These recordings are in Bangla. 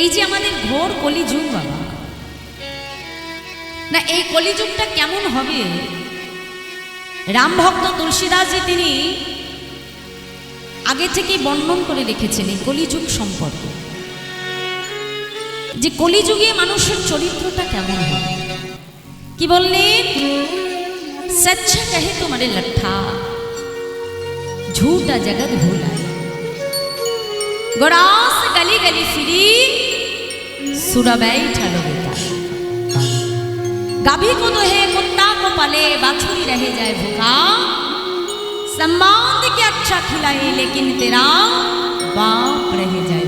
এই যে আমাদের ঘোর কলিযুগ বাবা, না এই কলিযুগটা কেমন হবে? রাম ভক্ত তুলসীদাসজি তিনি আগে থেকেই বর্ণন করে রেখেছেন এই কলিযুগ সম্পর্কে, যে কলিযুগে মানুষের চরিত্রটা কেমন হবে। কি বললেন? সচ্চা কহে তোমারে লঠা, झूठा जगत भूलाए, गोरास गली गली फिरी सुरा बैठा लो बेटा, गाभी को तो है कुत्ता को पले बाछुरी रह जाए भूखा, सम्मान के अच्छा खिलाए लेकिन तेरा बाप रह जाए,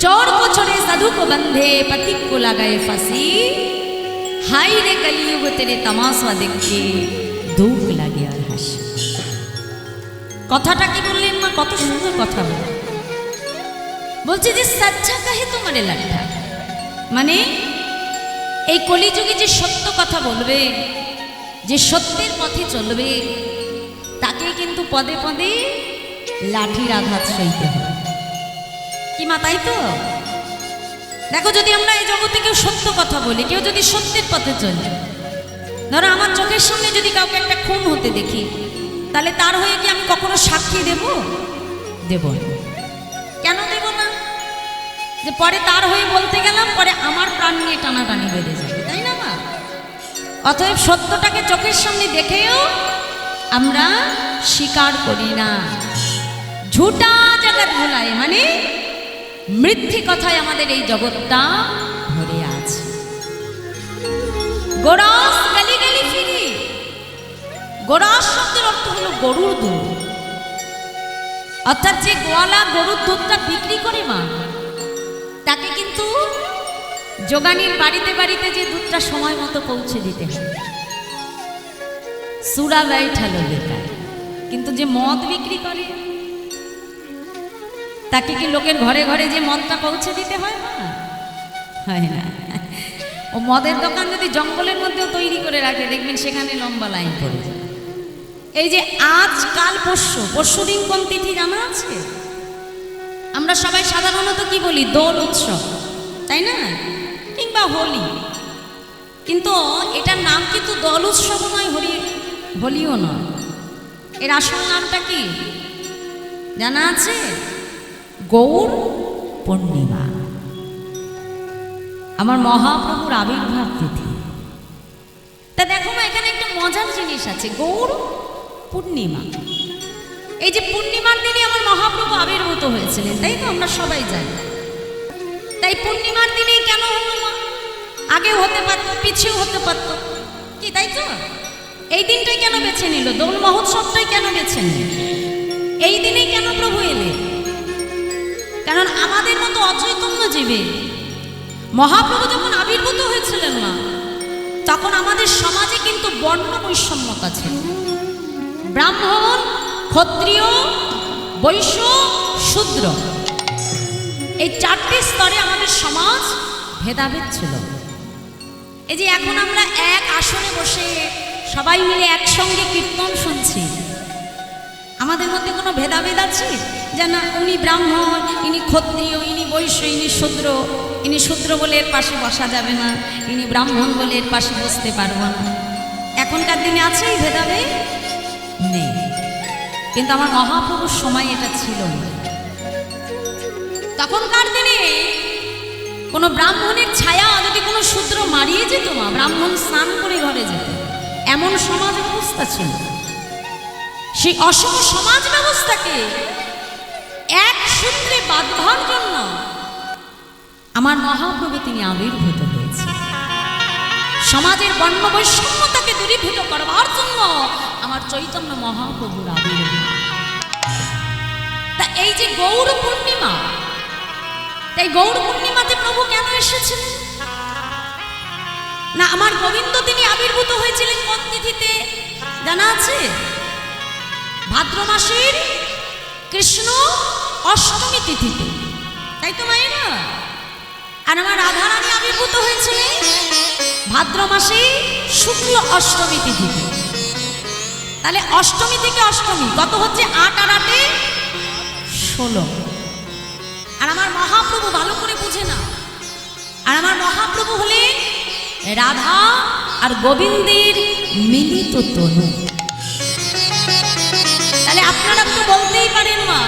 चोर को छोड़े साधु को बंधे पथिक को लगाए फांसी, हाय रे कलियुग तेरे तमाशा देख के दुख लगे और हासि। কথাটা কি বললেন মা? কত সুন্দর কথা বলছে যে সচ্চা কাহে তোমারে লাঠা, মানে এই কলিযুগে যে সত্য কথা বলবে, যে সত্যের পথে চলবে, তাকে কিন্তু পদে পদে লাঠির আঘাত সইতে হবে। কি মা, তাই তো? দেখো, যদি আমরা এই জগতে কেউ সত্য কথা বলি, কেউ যদি সত্যের পথে চলে, ধরো আমার চোখের সামনে যদি কাউকে একটা খুন হতে দেখি, তাহলে তার হয়ে কি আমি কখনো সাক্ষী দেব? দেব না। কেন দেব না? যে পরে তার হয়ে বলতে গেলাম, পরে আমার প্রাণ নিয়ে টানাটানি বেঁধে যাবে, তাই না মা? অতএব সত্যটাকে চোখের সামনে দেখেও আমরা স্বীকার করি না। ঝুটা জগৎ ভুলায়, মানে মিথ্যে কথায় আমাদের এই জগৎটা ভরে আছে। গোরাস গালি গালি ফিরি, গোরাস শব্দের অর্থ হলো গরুর দুধ, অর্থাৎ যে গোয়ালা গরুর দুধটা বিক্রি করে মা, তাকে কিন্তু যোগানির বাড়িতে বাড়িতে যে দুধটা সময় মতো পৌঁছে দিতে হবে। সুরা বাইঠালো বেকার, কিন্তু যে মদ বিক্রি করে তাকে কি লোকের ঘরে ঘরে যে মদটা পৌঁছে দিতে হয় না? হয় না। ও মদের দোকান যদি জঙ্গলের মধ্যেও তৈরি করে রাখে, দেখবেন সেখানে লম্বা লাইন পড়ে যায়। এই যে আজ কাল পরশু দিন কোন তিথি জানা আছে? আমরা সবাই সাধারণত কি বলি? দোল উৎসব, তাই না? কিংবা হোলি। কিন্তু এটার নাম কিন্তু দোল উৎসব নয়, হোলিও নয়। এর আসল নামটা কি জানা আছে? গৌর পূর্ণিমা, আমার মহাপ্রভুর আবির্ভাব তিথি। তা দেখো না, এখানে একটা মজার জিনিস আছে, গৌর পূর্ণিমা। এই যে পূর্ণিমার দিনে আমার মহাপ্রভু আবির্ভূত হয়েছিলেন, তাই তো আমরা সবাই জানি। তাই পূর্ণিমার দিনেই কেন হলো মা? আগে হতে পারতো, পিছিয়েও হতে পারতো, কি তাই তো? এই দিনটাই কেন বেছে নিল? দোল মহোৎসবটাই কেন বেছে নিল? এই দিনেই কেন প্রভু এলে? কারণ আমাদের মতো অচৈতন্য জীবে মহাপ্রভু যখন আবির্ভূত হয়েছিলেন না, তখন আমাদের সমাজে কিন্তু বর্ণ বৈষম্যতা ছিল। ব্রাহ্মণ, ক্ষত্রিয়, বৈশ্য, শূদ্র, এই চারটি স্তরে আমাদের সমাজ ভেদাভেদ ছিল। এই যে এখন আমরা এক আসনে বসে সবাই মিলে একসঙ্গে কীর্তন শুনছি, আমাদের মধ্যে কোনো ভেদাভেদ আছে? যে না, উনি ব্রাহ্মণ, ইনি ক্ষত্রিয়, ইনি বৈশ্য, ইনি শূদ্র, ইনি শূদ্র বলে এর পাশে বসা যাবে না, ইনি ব্রাহ্মণ বলে এর পাশে বসতে পারবো না। এখনকার দিনে আছে এই ভেদাভেদ? নেই। কিন্তু আমার মহাপ্রভুর সময় এটা ছিল না। তখনকার দিনে কোনো ব্রাহ্মণের ছায়া যদি কোনো শূদ্র মারিয়ে যেত মা, ব্রাহ্মণ স্নান করে ঘরে যেত, এমন সমাজ ব্যবস্থা ছিল। সেই অসম সমাজ ব্যবস্থাকে এক সূত্রে বাঁধবার জন্য আমার মহাপ্রভু তিনি আবির্ভূত হয়েছে। সমাজের বর্ণ বৈষম্যতাকে দূরীভূত করবার জন্য আমার চৈতন্য মহাপ্রভুর আবির্ভাব। তা এই যে গৌর পূর্ণিমা, তাই গৌর পূর্ণিমাতে প্রভু কেন এসেছিলেন? না, আমার গোবিন্দ তিনি আবির্ভূত হয়েছিলেন কোন তিথিতে জানা আছে? ভাদ্র মাসের কৃষ্ণ অষ্টমী তিথিতে, তাই তো মায়েরা? আর আমার রাধারানী আবির্ভূত হয়েছিলেন ভাদ্র মাসে শুক্ল অষ্টমী তিথিতে। তাহলে অষ্টমী থেকে অষ্টমী কত হচ্ছে? 8 আর 8 16। আর আমার মহা বুঝে না। আর আমার মহাপ্রভু হলেন রাধা আর গোবিন্দের মিলিত তনু। তাহলে আপনারা তো বলতেই পারেন মা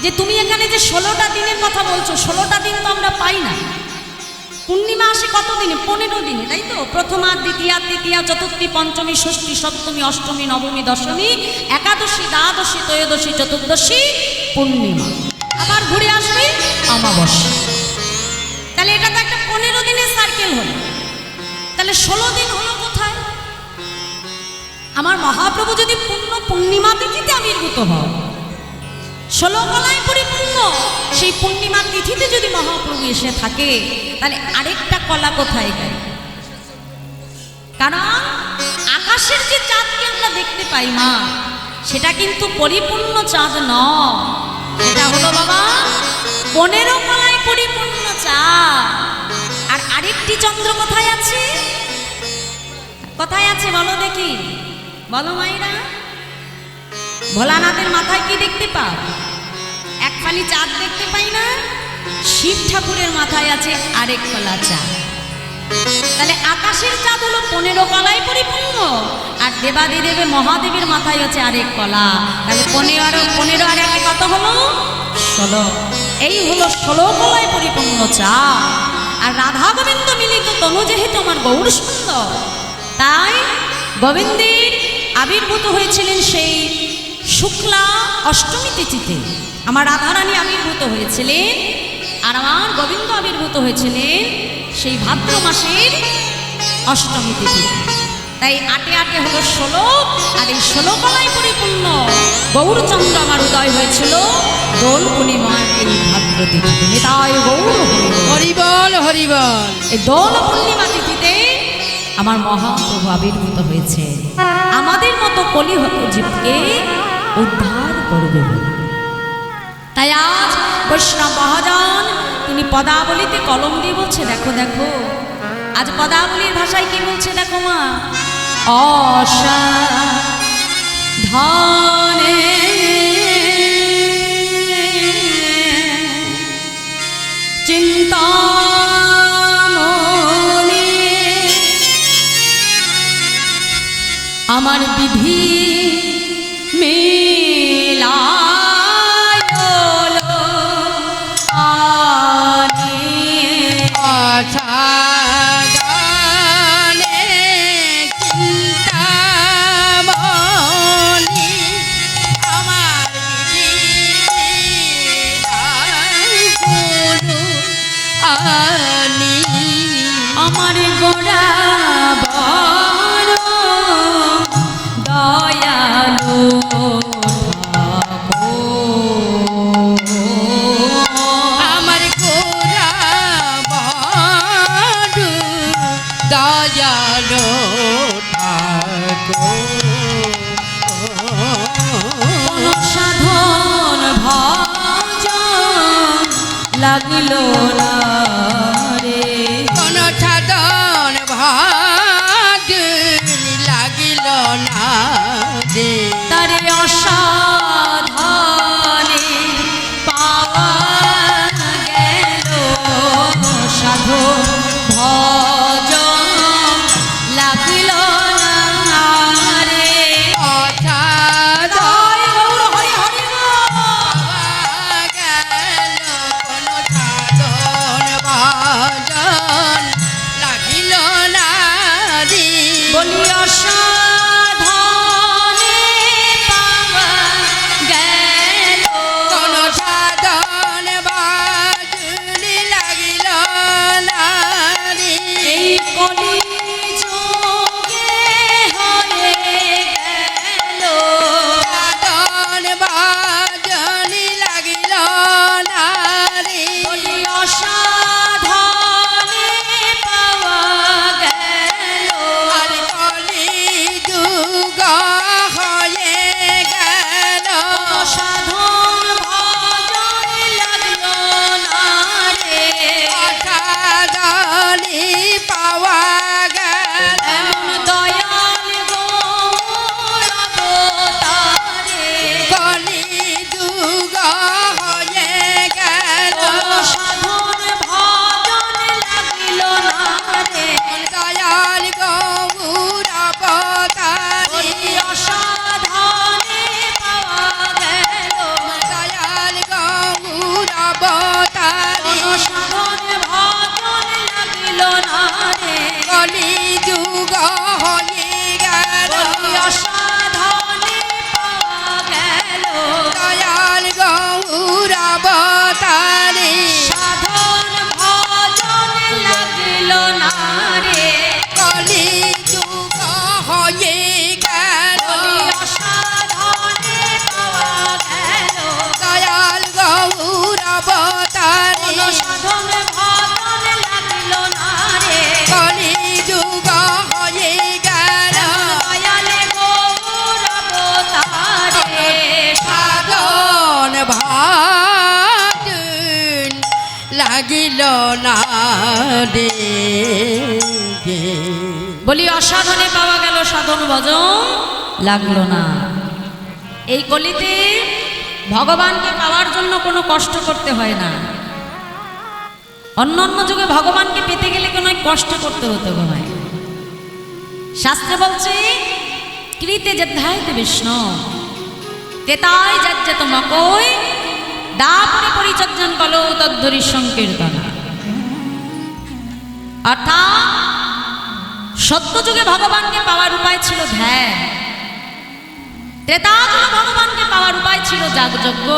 যে তুমি এখানে যে 16টা দিনের কথা বলছো, 16টা দিন তো আমরা পাই না। পূর্ণিমা আসে কত দিনে? 15 দিনে, তাই তো? প্রথমা, দ্বিতীয়া, তৃতীয়া, চতুর্থী, পঞ্চমী, ষষ্ঠী, সপ্তমী, অষ্টমী, নবমী, দশমী, একাদশী, দ্বাদশী, ত্রয়োদশী, চতুর্দশী, পূর্ণিমা, আবার ঘুরে আসবে অমাবস্যা। তাহলে এটা তো একটা 15 দিনের সার্কেল হলো। তাহলে 16 দিন হলো কোথায়? আমার মহাপ্রভু যদি পূর্ণিমা তিথিতে আবির্ভূত হয়, 16 কলায় পরিপূর্ণ সেই পূর্ণিমা তিথিতে যদি মহাপ্রভু এসে থাকে, তাহলে আরেকটা কলা কোথায় গেল? কারণ আকাশের যে চাঁদকে আমরা দেখতে পাই মা, সেটা কিন্তু পরিপূর্ণ চাঁদ নয়, সেটা হলো বাবা 15 কলায় পরিপূর্ণ চাঁদ। আর আরেকটি চন্দ্র কোথায় আছে? কোথায় আছে বলো দেখি, বলো মাইরা। ভোলানাথের মাথায় কি দেখতে পাও? এক ফালি চাঁদ দেখতে পাই না? শিব ঠাকুরের মাথায় আছে আরেক কলা চাঁদ। তাহলে আকাশের চাঁদ হলো 15 কলায় পরিপূর্ণ, আর দেবাদিদেব মহাদেবের মাথায় আছে আরেক কলা। তাহলে 15 আর একে কত হলো? 16। এই হলো 16 কলায় পরিপূর্ণ চাঁদ। আর রাধা গোবিন্দ মিলিত তনু যেহেতু আমার গৌর সুন্দর, তাই গোবিন্দের আবির্ভূত হয়েছিলেন সেই শুক্লা অষ্টমী তিথিতে। আমার রাধারানী আবির্ভূত হয়েছিলেন, আর আমার গোবিন্দ আবির্ভূত হয়েছিলেন সেই ভাদ্র মাসের অষ্টমী তিথিতে। তাই 8 হলো 16, আর এই 16 কলায় পরিপূর্ণ গৌরচন্দ্র আমার উদয় হয়েছিল দোল পূর্ণিমার এই ভাদ্র তিথিতে। তাই গৌর হরিবল হরিবল। এই দোল পূর্ণিমা তিথিতে আমার মহাপ্রভু আবির্ভূত হয়েছে আমাদের মতো কলিহত জীবকে উদ্ধার করবে বলে। তাই আজ বৈষ্ণব মহাজন তিনি পদাবলিতে কলম দিয়ে বলছে, দেখো দেখো আজ পদাবলীর ভাষায় কি বলছে দেখো মা, অসাধনে চিন্তামণি আমার বিধি মেলা আমার গোড়া বড় দয়ালু আমার গোড়া বড় দয়ালু কোন সাধন ভজন লাগিল না রে, কোন সাধন ভজন লাগিল না রে, তারে অসাধনে পাওয়া গেল সাধন ভজন লাগিল না রে, অসাধন হরি হরি পাওয়া গেল কোন সাধন লাগিল না রে। বলি অসাধনে পাওয়া গেল সাধন ভজন লাগলো না। এই কলিতে ভগবানকে পাওয়ার জন্য কোনো কষ্ট করতে হয় না। অন্য অন্য যুগে ভগবানকে পেতে গেলে কোনো কষ্ট করতে হতো গো ভাই। শাস্ত্রে বলছে কৃতে যদ্ধায়তে বিষ্ণু তেতায় যজ্জত মকই দাপরে পরিচর্যন কলো তদ্ধরি সংকীর্তনা। অর্থাৎ সত্য যুগে ভগবানকে পাওয়ার উপায় ছিল ধ্যান, ত্রেতা যুগে ভগবানকে পাওয়ার উপায় ছিল যাগযজ্ঞ,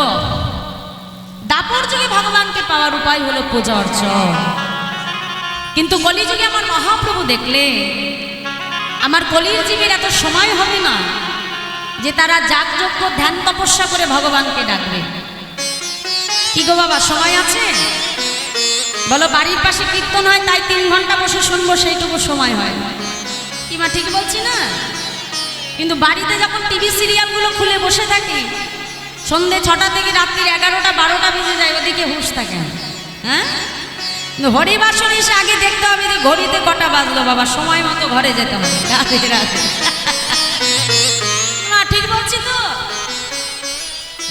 দাপর যুগে ভগবানকে পাওয়ার উপায় হলো পূজা অর্চন। কিন্তু কলিযুগে আমার মহাপ্রভু দেখলে আমার কলির জীবের এত সময় হবে না যে তারা যাগযজ্ঞ ধ্যান তপস্যা করে ভগবানকে ডাকবে। কি গো বাবা, সময় আছে? বলো, বাড়ির পাশে কীর্তন হয় তাই 3 ঘন্টা বসে শুনবো, সেইটুকু সময় হয় না। কি মা ঠিক বলছি না? কিন্তু বাড়িতে যখন টিভি সিরিয়ালগুলো খুলে বসে থাকি, সন্ধ্যে 6টা থেকে রাত্রির 11টা 12টা বেজে যায়, ওদিকে হুঁশ থাকে না। হ্যাঁ, হরিবাসন এসে আগে দেখতে হবে যে ঘড়িতে কটা বাজলো বাবা, সময় মতো ঘরে যেতে হবে। রাতে রাতে মা ঠিক বলছি তো?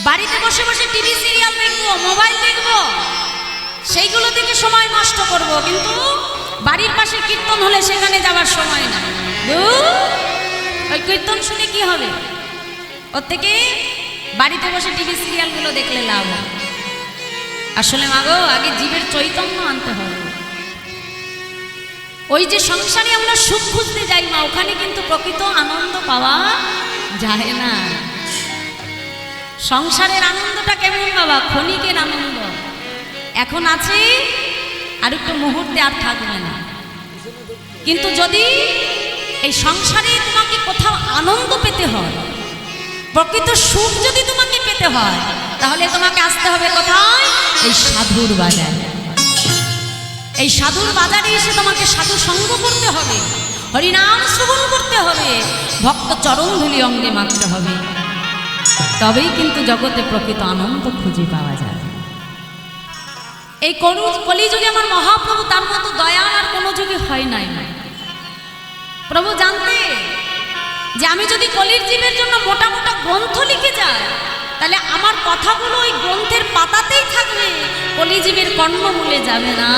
বাড়িতে বসে বসে টিভি সিরিয়াল দেখবো, মোবাইল দেখবো, সেইগুলো থেকে সময় নষ্ট করব, কিন্তু বাড়ির পাশে কীর্তন হলে সেখানে যাওয়ার সময় না। ওই কীর্তন শুনে কি হবে? ওর থেকে বাড়িতে বসে টিভি সিরিয়ালগুলো দেখলে লাভ হয়। আসলে মাগো, আগে জীবের চৈতন্য আনতে হবে। ওই যে সংসারে আমরা সুখ খুঁজতে যাই মা, ওখানে কিন্তু প্রকৃত আনন্দ পাওয়া যায় না। সংসারের আনন্দটা কেমন বাবা? ক্ষণিকের আনন্দ, এখন আছে আর একটু মুহূর্তে আর থাকবে না। কিন্তু যদি এই সংসারে তোমাকে কোথাও আনন্দ পেতে হয়, প্রকৃত সুখ যদি তোমাকে পেতে হয়, তাহলে তোমাকে আসতে হবে কোথায়? এই সাধুর বাজারে। এই সাধুর বাজারে এসে তোমাকে সাধু সঙ্গ করতে হবে, হরিনাম শ্রবণ করতে হবে, ভক্ত চরণ ধুলি অঙ্গে মাখতে হবে, তবেই কিন্তু জগতে প্রকৃত আনন্দ খুঁজে পাওয়া যাবে। এই কলিযুগে আমার মহাপ্রভু তার মতো দয়াল আর কোনো যুগে হয় নাই। প্রভু জানতে যে আমি যদি কলির জীবের জন্য মোটা মোটা গ্রন্থ লিখে যাই, তাহলে আমার কথাগুলো ওই গ্রন্থের পাতাতেই থাকবে, কলিজীবের কর্ণমূলে যাবে না।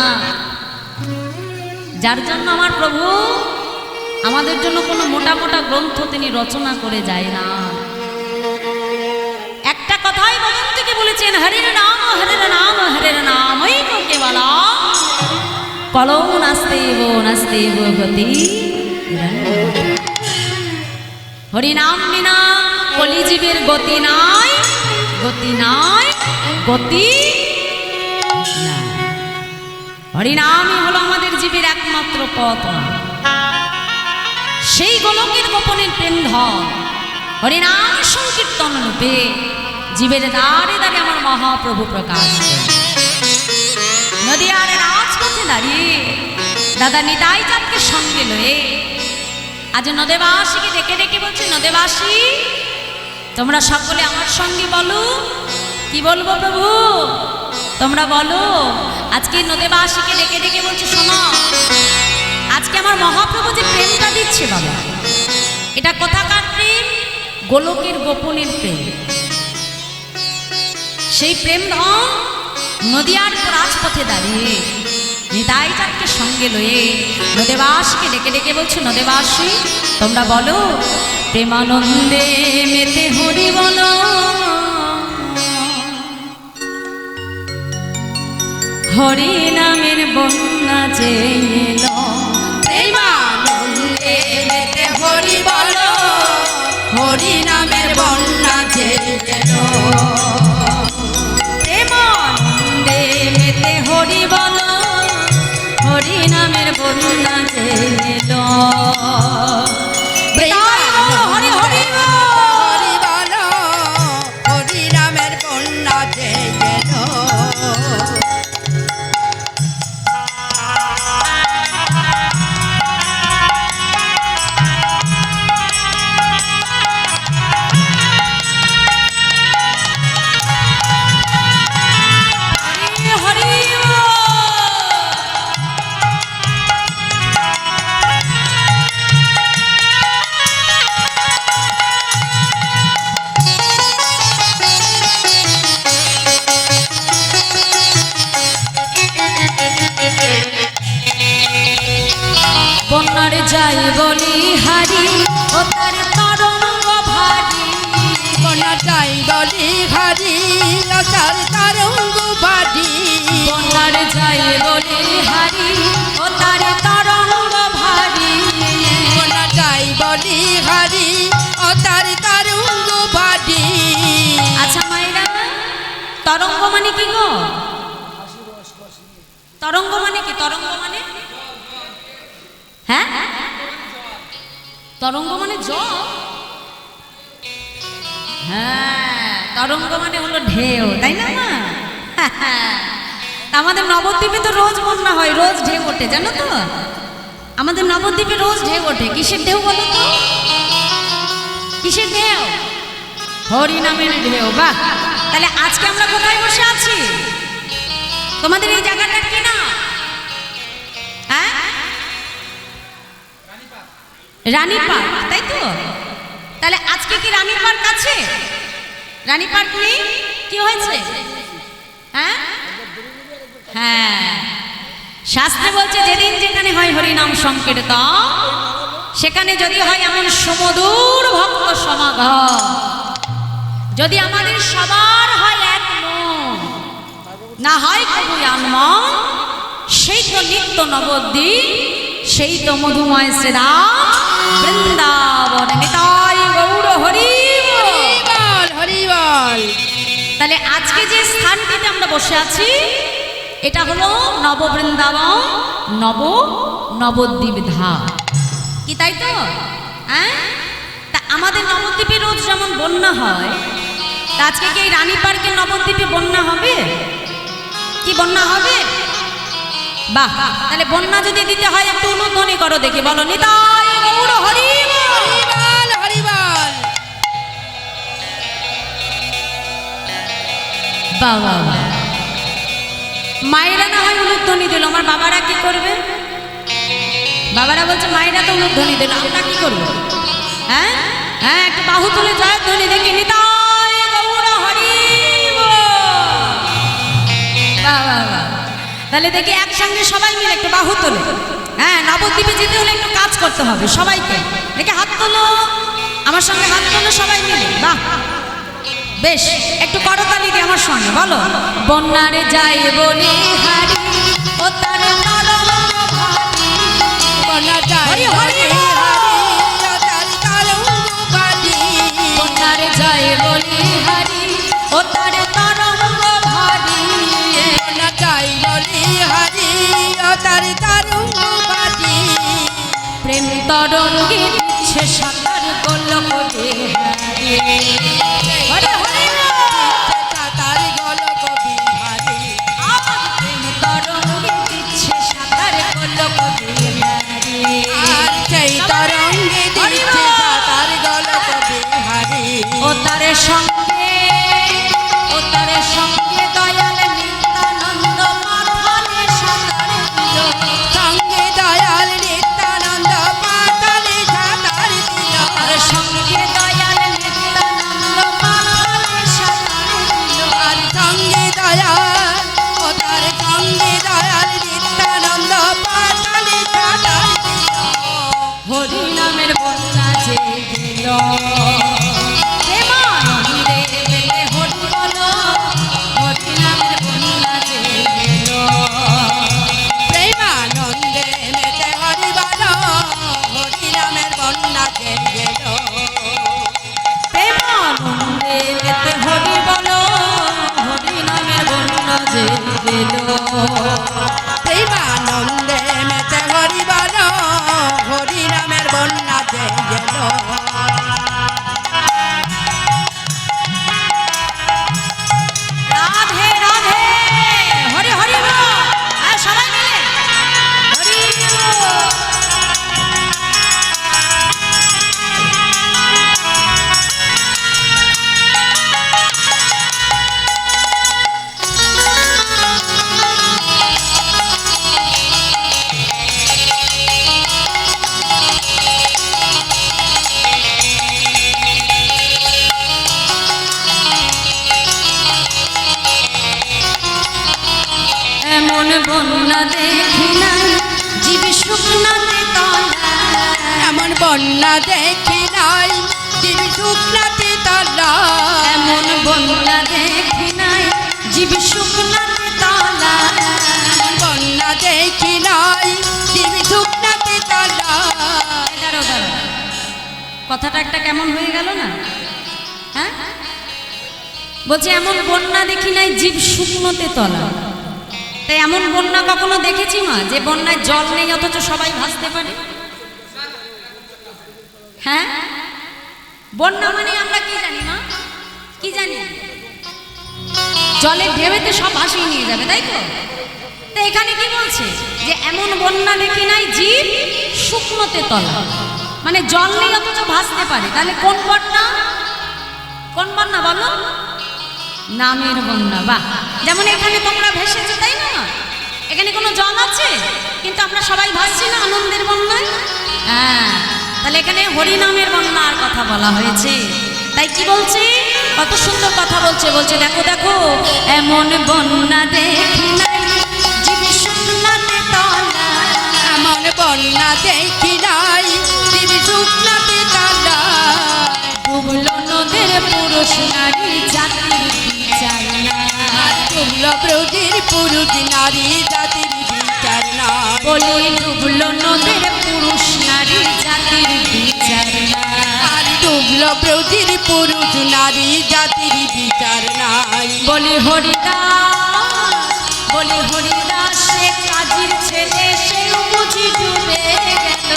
যার জন্য আমার প্রভু আমাদের জন্য কোনো মোটা মোটা গ্রন্থ তিনি রচনা করে যায় না। একটা কথাই বদন থেকে বলেছেন, হরের নাম হরের নাম হরের নামই কেবলা কলম নাস্তে গতি। হরিনাম বিনা কলিজীবের গতি নাই, গতি নাই, গতি নাই। হরিনামই হলো আমাদের জীবের একমাত্র পথ। সেই গোলকের গোপনের প্রেম ধন হরিনাম সংকীর্তন রূপে জীবের দ্বারে দ্বারে আমার মহাপ্রভু প্রকাশ করেন। নদিয়ার রাজপথে দাঁড়িয়ে দাদা নিতাই চাঁদকে সঙ্গে লয়ে আজ নদেবাসীকে ডেকে ডেকে বলছে, নদেবাসী তোমরা সকলে আমার সঙ্গে বলো। কি বলবো প্রভু? তোমরা বলো। আজকে নদেবাসীকে ডেকে ডেকে বলছে, শোনো, আজকে আমার মহাপ্রভু যে প্রেমটা দিচ্ছে বাবা, এটা কোথাকার প্রেম? গোলকের গোপনের প্রেম। সেই প্রেম ধন নদিয়ার রাজপথে দাঁড়িয়ে নিতাই চাঁদকে সঙ্গে লয়ে নদেবাসীকে ডেকে ডেকে বলছে, নদেবাসী তোমরা বলো, প্রেমানন্দে মেতে হরি বলো, হরি নামের বন্যা যে এলো। প্রেমানন্দে মেতে হরি বলো, হরি নামের বন্যা যে এলো। প্রেমানন্দে মেতে হরি বলো, হরি নামের বন্যা যে এলো। হরি হরি হরি বলো, হরি নামের বন্যা যে এলো। যায় বলি হারি ও তার তরঙ্গ ভারী বন্যা যাই বলি হারি ও তার তরঙ্গ ভারী বন্যার যায় বলি হারি ও তার তরঙ্গ ভারী বন্যা যাই বলি হারি ও তার তরঙ্গ ভারী আচ্ছা মায়েরা তরঙ্গ মানে কি গো তরঙ্গ মানে কি তরঙ্গ মানে হ্যাঁ তরঙ্গ মানে জল হ্যাঁ তরঙ্গ মানে হলো ঢেউ তাই না মা আমাদের নবদ্বীপে তো রোজ বন্যা হয় রোজ ঢেউ ওঠে জানো তো আমাদের নবদ্বীপে রোজ ঢেউ ওঠে কিসের ঢেউ বলো তো কিসের ঢেউ হরিনামের ঢেউ বাহ তাহলে আজকে আমরা কোথায় বসে আছি তোমাদের এই জায়গাটার কি না হ্যাঁ রানী পার্ক তাই তো তাহলে আজকে কি রানী পার্ক আছে রানী পার্ক নেই কি হয়েছে হ্যাঁ হ্যাঁ শাস্ত্রে বলছে যেদিন যেখানে হয় হরিনাম সংকীর্তন সেখানে যদি হয় এমন সুমধুর ভক্ত সমাগম যদি আমাদের সবার হয় এক মন না হয় কবুই আনমন সেই তো নিত্য নবদ্বীপ সেই তো মধুময় শ্রীরাম বৃন্দাবন নিতাই গৌর হরি বল হরি বল তাহলে আজকে যে স্থানটিতে আমরা বসে আছি এটা হলো নববৃন্দাবন নবদ্বীপ ধাম কি তাই তো হ্যাঁ তা আমাদের নবদ্বীপে রোজ যেমন বন্যা হয় তা আজকে কি এই রানী পার্কের নবদ্বীপে বন্যা হবে কি বন্যা হবে বাহ তাহলে বন্যা যদি দিতে হয় একটু অনুধ্বনি করো দেখি বলো নিতাই গৌর হরি বল হরি বল বাবা মায়েরা না হয় অনুধ্বনি দিল আমার বাবারা কি করবে বাবারা বলছে মায়েরা তো অনুধ্বনি দিল আমরা কি করবো হ্যাঁ হ্যাঁ একটু বাহু তুলে জয়ধ্বনি দেখি নিতাই গৌর হরি বাবা তাহলে দেখি একসঙ্গে সবাই মিলে একটু বাহু তোলে হ্যাঁ নবদ্বীপে যেতে হলে একটু কাজ করতে হবে সবাইকে দেখে হাত তোলো আমার সঙ্গে হাত তোলো সবাই মিলে বাহ বেশ একটু করতালি দিয়ে আমার সঙ্গে বলো বন্যারে যাই বলি হারি ও তার তরঙ্গ ভারী বন্যা যাই হরি হরি বলি হারি ও তার তরঙ্গ ভারী বন্যারে যাই বলি হারি ও তার তরঙ্গ ভারী বন্যা যাই বলি হারি ও তার তরঙ্গ ভারী প্রেম তরঙ্গে দিচ্ছে সাঁতার গোলকে হরে হরে তার গলক বিহারি প্রেম তরঙ্গে দিচ্ছে সাঁতার গোলকে আর সেই তরঙ্গে দিচ্ছে তার গলক বিহারি ও তার সঙ্গে দয়াল নিত্যানন্দ মাথালে সাঁতার দিল সঙ্গে দয়াল নিত্যানন্দ পাতালে সাঁতার দিল আর সঙ্গে দয়াল নিত্যানন্দ মাথালে সাঁতার দিল আর সঙ্গে দয়াল ও তার সঙ্গে দয়াল নিত্যানন্দ পাতালে সাঁতার দিল হরি নামের বন্যা যে গেল প্রেমানন্দে মেলে হরি বলো হরি নামের বন্যা যে গেল প্রেমানন্দে মেতে হরি বল হরি নামের বন্যা যে গেল প্রেমানন্দে মেতে হরি বলো হরি নামের বন্যা যে গেল প্রেমানন্দে মেতে হরি বল হরি নামের বন্যা যে গেল রাধে রাধে হরি হরি বল আর সবাই মিলে হরি বল এমন বন্যা দেখি নাই জীব শুকনাতে তলা এমন বন্যা দেখি নাই জীব শুকনাতে তলা এমন বন্যা দেখি নাই জীব শুকনাতে তলা এমন বন্যা দেখি নাই জীব শুকনাতে তলা দাঁড়াও দাঁড়াও, কথাটা একটা কেমন হয়ে গেল না? হ্যাঁ, বলছে এমন বন্যা দেখি নাই জীব শুকনোতে তলা। তাই এমন বন্যা কখনো দেখেছি মা যে বন্যায় জল নেই অথচ সবাই ভাসতে পারে? হ্যাঁ, বন্যা মানে আমরা কি জানি মা? কি জানি? জলে ঢেউতে সব ভাসিয়ে নিয়ে যাবে, তাই তো? তো এখানে কি বলছে যে এমন বন্যা দেখি নাই জীব শুকনোতে তলা, মানে জল নেই অথচ ভাসতে পারে। তাহলে কোন বন্যা? কোন বন্যা বলো? নামের বন্যা। বাহ, যেমন এখানে তোমরা ভেসেছো, তাই না? এখানে কোনো জল আছে কিন্তু আমরা সবাই ভাসছি না আনন্দের বন্যায়। হ্যাঁ, তাহলে এখানে হরিনামের বন্যার কথা বলা হয়েছে। তাই কি বলছে? কত সুন্দর কথা বলছে। বলছে দেখো দেখো এমন বন্যা দেখি নাই জীব শুকনাতে তলা। এমন বন্যা দেখি নাই জীব শুকনাতে তলা ডুবলো নদের পুরুষ নারী জাতির বিচার নাই। ডুবলো ব্রজের পুরুষ নারী জাতির বিচার নাই। বলে ডুবলো নদের পুরুষ নারী জাতির বিচার নাই। আর ডুবলো ব্রজের পুরুষ নারী জাতির বিচার নাই। বলি হরিদাস, বলি হরিদাস সে কাজীর ছেলে সেও বুঝি ডুবে গেল।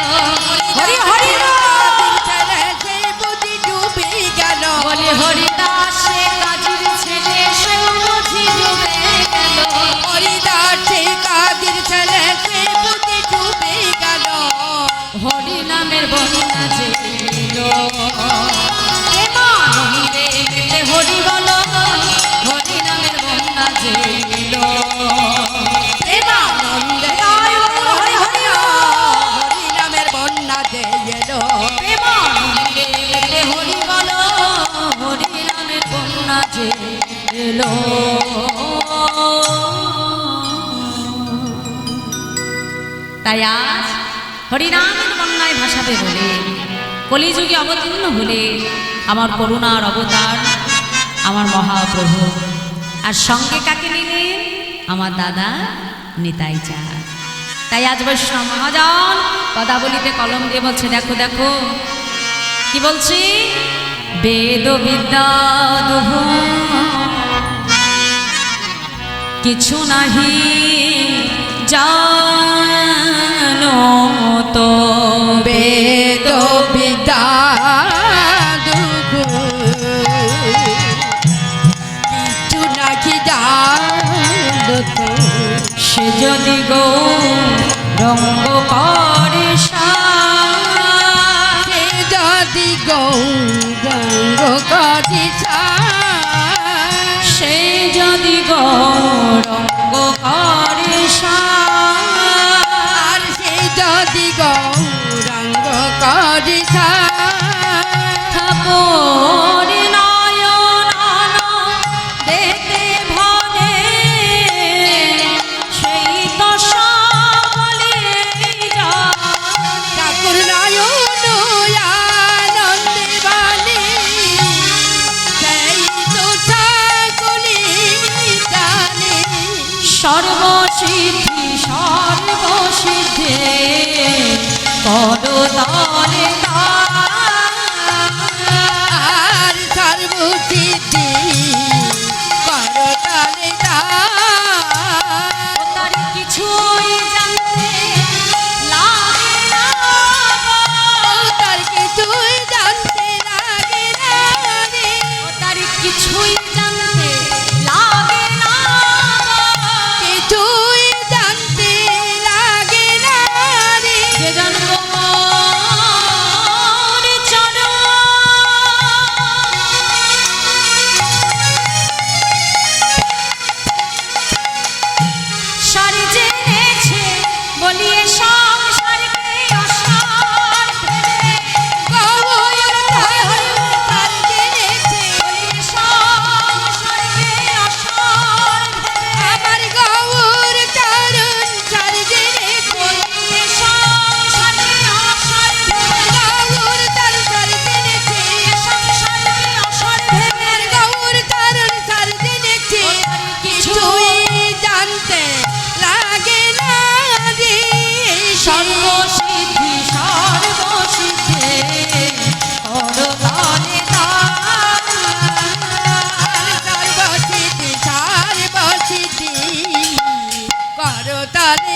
হরি হরি কাজীর ছেলে সে বুঝি ডুবে গেল। বলি হরিদাস সে কাজীর ছেলে সেও বুঝি ডুবে গেল। হরিদাস সে কাজীর ছেলে সে বুঝি ডুবে গেল। হরি নামের বন্যা যে এলো, এমনে মেতে হরি বলো। হরি নামের বন্যা যে এলো, প্রেমানন্দে হরি হরি হরি হরি নামের বন্যা যে এলো। এমনে মেতে হরি বলো। হরি নামের বন্যা যে এলো। তাই আজ হরিনামের বন্যায় ভাসাবে বলে কলিযুগে অবতীর্ণ হলে আমার করুণার অবতার আমার মহাপ্রভু। আর সঙ্গে কাকে নিলেন? আমার দাদা নিতাই চাঁদ। তাই আজ বৈষ্ণব মহাজন পদাবলিতে কলম দিয়ে বলছে দেখো দেখো কি বলছি? বেদ বিদ্যা দুহ কিছু নাহি জানো তো। বেদ বিদ্যা দুঃখ কিছু নাকি জানো তো। সে যদি গো রঙ্গ করে সে যদি গৌরঙ্গ করিছা সে যদি গো রঙ্গ করে আর সে যদি গৌরঙ্গ করিছা ঠাকুর নয়ন দেখতে ভরে সেই তো সকলে ঠাকুর নয়ন আনন্দে বাণী সেই তো সকলে জানে। সর্বসিদ্ধি সর্বসিদ্ধে করতলে আর সর্বসিদ্ধি করতলে তার কিছুই জানতে লাগে না। তার কিছুই জানতে লাগে না রে। তার কিছুই জানতে লাগে না। কিছুই জানতে লাগে না রে। যে জন্ম চরণ সারি জেনেছে বলিয়ে সংসারকে অসার ভেবে গৌর তার জেনেছে বলিয়ে সংসারকে অসার ভেবে আমার গৌর চরণ তার জেনেছে বলিয়ে সংসারকে অসার ভেবে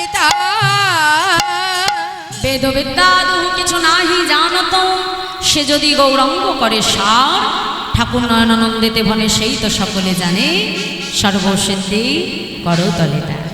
পিতা বেদ বিদ্যা দুহু কিছু নাহি জানত, সে যদি গৌরঙ্গ করে সার, ঠাকুর নয়নানন্দেতে ভনে সেই তো সকলে জানে, সর্বসিদ্ধি করতলে তার।